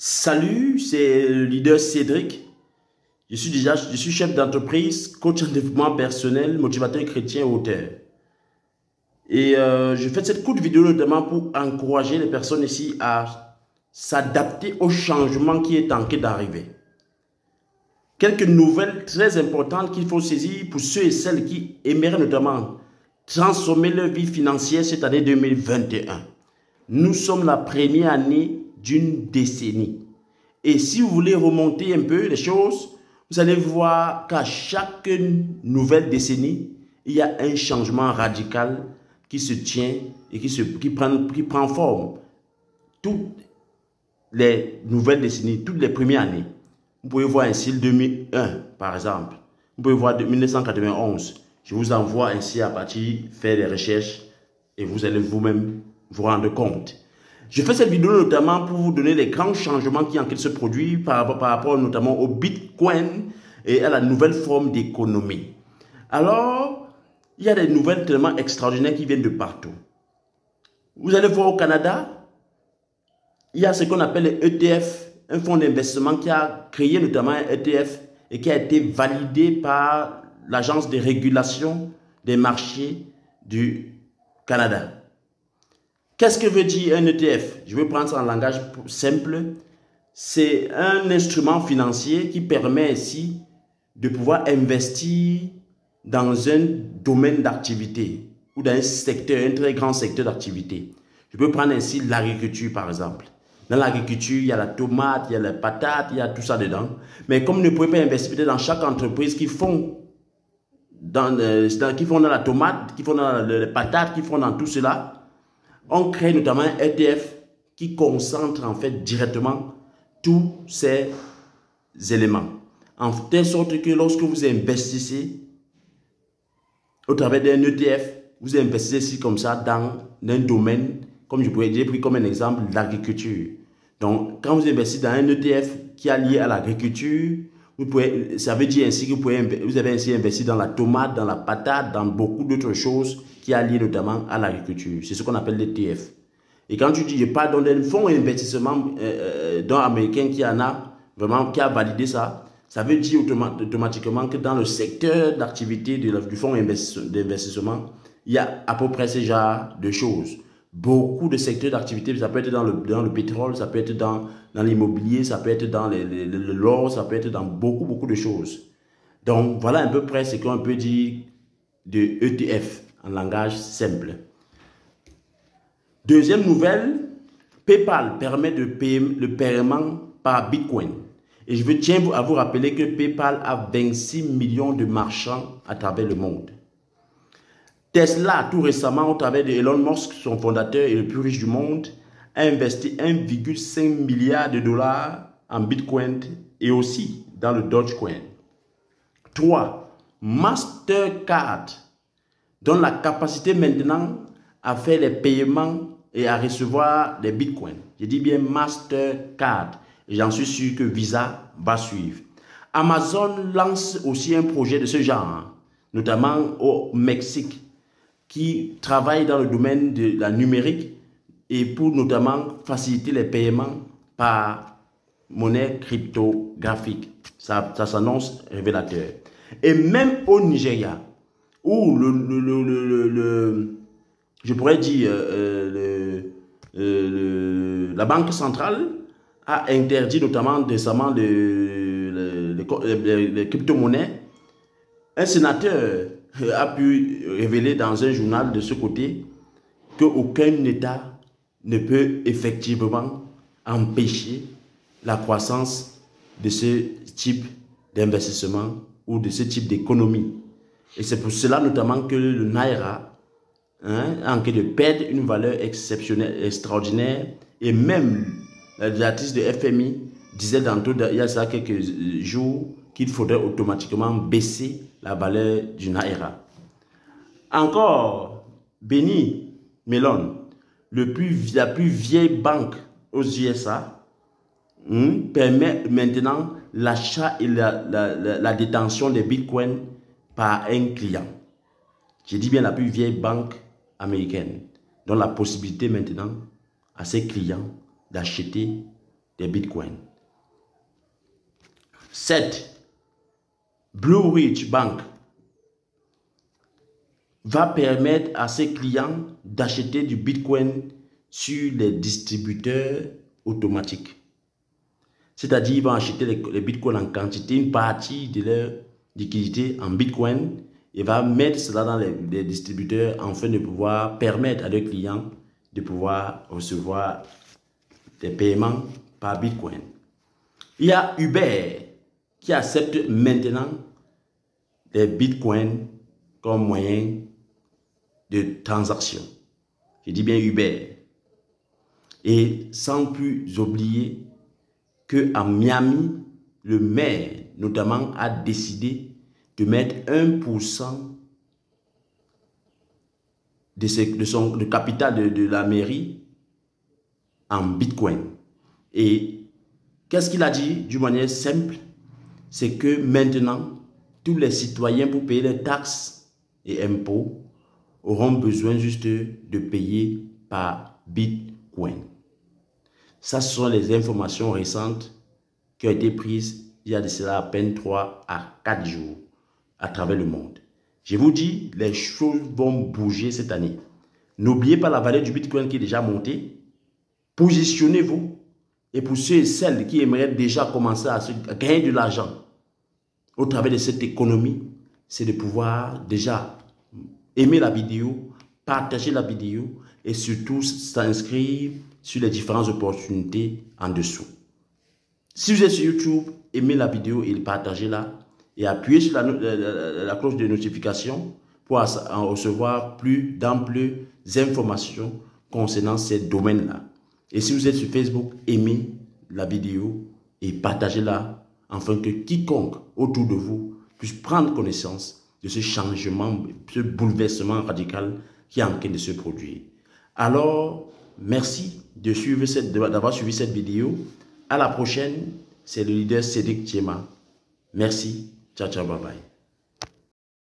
Salut, c'est le leader Cédric. Je suis chef d'entreprise, coach en développement personnel, motivateur chrétien et auteur. Je fais cette courte vidéo notamment pour encourager les personnes ici à s'adapter au changement qui est en train d'arriver. Quelques nouvelles très importantes qu'il faut saisir pour ceux et celles qui aimeraient notamment transformer leur vie financière cette année 2021. Nous sommes la première année d'une décennie. Et si vous voulez remonter un peu les choses, vous allez voir qu'à chaque nouvelle décennie, il y a un changement radical qui se tient et qui prend forme. Toutes les nouvelles décennies, toutes les premières années. Vous pouvez voir ainsi le 2001, par exemple. Vous pouvez voir 1991. Je vous envoie ainsi à partir faire des recherches et vous allez vous-même vous rendre compte. Je fais cette vidéo notamment pour vous donner les grands changements qui en train de se produire par rapport notamment au Bitcoin et à la nouvelle forme d'économie. Alors, il y a des nouvelles tellement extraordinaires qui viennent de partout. Vous allez voir au Canada, il y a ce qu'on appelle les ETF, un fonds d'investissement qui a créé notamment un ETF et qui a été validé par l'Agence de régulation des marchés du Canada. Qu'est-ce que veut dire un ETF? Je vais prendre ça en langage simple. C'est un instrument financier qui permet ici de pouvoir investir dans un domaine d'activité ou dans un secteur, un très grand secteur d'activité. Je peux prendre ainsi l'agriculture par exemple. Dans l'agriculture, il y a la tomate, il y a la patate, il y a tout ça dedans. Mais comme vous ne pouvez pas investir dans chaque entreprise qui font dans la tomate, qui font dans les patates, qui font dans tout cela, on crée notamment un ETF qui concentre en fait directement tous ces éléments. En telle sorte que lorsque vous investissez au travers d'un ETF, vous investissez ici comme ça dans un domaine, comme je pourrais dire, pris comme un exemple, l'agriculture. Donc, quand vous investissez dans un ETF qui est lié à l'agriculture, ça veut dire ainsi que vous avez ainsi investi dans la tomate, dans la patate, dans beaucoup d'autres choses qui est lié notamment à l'agriculture. C'est ce qu'on appelle l'ETF. Et quand tu dis, je parle d'un fonds d'investissement américain qui a validé ça, ça veut dire automatiquement que dans le secteur d'activité du fonds d'investissement, il y a à peu près ce genre de choses. Beaucoup de secteurs d'activité, ça peut être dans le pétrole, ça peut être dans l'immobilier, ça peut être dans l'or, ça peut être dans beaucoup de choses. Donc, voilà à peu près ce qu'on peut dire de ETF en langage simple. Deuxième nouvelle, PayPal permet le paiement par Bitcoin. Et je tiens à vous rappeler que PayPal a 26 millions de marchands à travers le monde. Tesla, tout récemment, au travers de Elon Musk, son fondateur et le plus riche du monde, a investi 1,5 milliard de dollars en Bitcoin et aussi dans le Dogecoin. 3. Mastercard donne la capacité maintenant à faire les paiements et à recevoir des bitcoins. Je dis bien Mastercard. Et j'en suis sûr que Visa va suivre. Amazon lance aussi un projet de ce genre, notamment au Mexique, qui travaille dans le domaine de la numérique et pour notamment faciliter les paiements par monnaie cryptographique. Ça s'annonce révélateur. Et même au Nigeria, où je pourrais dire la Banque centrale a interdit notamment récemment les crypto-monnaies. Un sénateur a pu révéler dans un journal de ce côté qu'aucun État ne peut effectivement empêcher la croissance de ce type d'investissement ou de ce type d'économie. Et c'est pour cela notamment que le Naira en train de perdre une valeur exceptionnelle, extraordinaire. Et même l'artiste de FMI disait il y a ça quelques jours qu'il faudrait automatiquement baisser la valeur du Naira. Encore, Benny Mellon, la plus vieille banque aux USA, permet maintenant l'achat et la détention des bitcoins par un client. Je dis bien la plus vieille banque américaine, donne la possibilité maintenant à ses clients d'acheter des bitcoins. 7. Blue Ridge Bank va permettre à ses clients d'acheter du bitcoin sur les distributeurs automatiques. C'est-à-dire, ils vont acheter les bitcoins en quantité, une partie de leur liquidité en bitcoin, et va mettre cela dans les distributeurs afin de pouvoir permettre à leurs clients de pouvoir recevoir des paiements par bitcoin. Il y a Uber qui accepte maintenant les bitcoins comme moyen de transaction. Je dis bien Uber. Et sans plus oublier qu'à Miami, le maire notamment a décidé de mettre 1% de capital de la mairie en bitcoin. Et qu'est-ce qu'il a dit d'une manière simple? C'est que maintenant, tous les citoyens pour payer les taxes et impôts auront besoin juste de payer par bitcoin. Ça, ce sont les informations récentes qui ont été prises il y a de cela à peine 3 à 4 jours à travers le monde. Je vous dis, les choses vont bouger cette année. N'oubliez pas la valeur du bitcoin qui est déjà montée. Positionnez-vous. Et pour ceux et celles qui aimeraient déjà commencer à gagner de l'argent au travers de cette économie, c'est de pouvoir déjà aimer la vidéo, partager la vidéo et surtout s'inscrire sur les différentes opportunités en dessous. Si vous êtes sur YouTube, aimez la vidéo et partagez-la et appuyez sur la cloche de notification pour en recevoir plus d'amples informations concernant ces domaines-là. Et si vous êtes sur Facebook, aimez la vidéo et partagez-la afin que quiconque autour de vous puisse prendre connaissance de ce changement, ce bouleversement radical qui est en train de se produire. Alors, merci d'avoir suivi cette vidéo. À la prochaine, c'est le leader Cédric Thiema. Merci. Ciao, ciao, bye bye.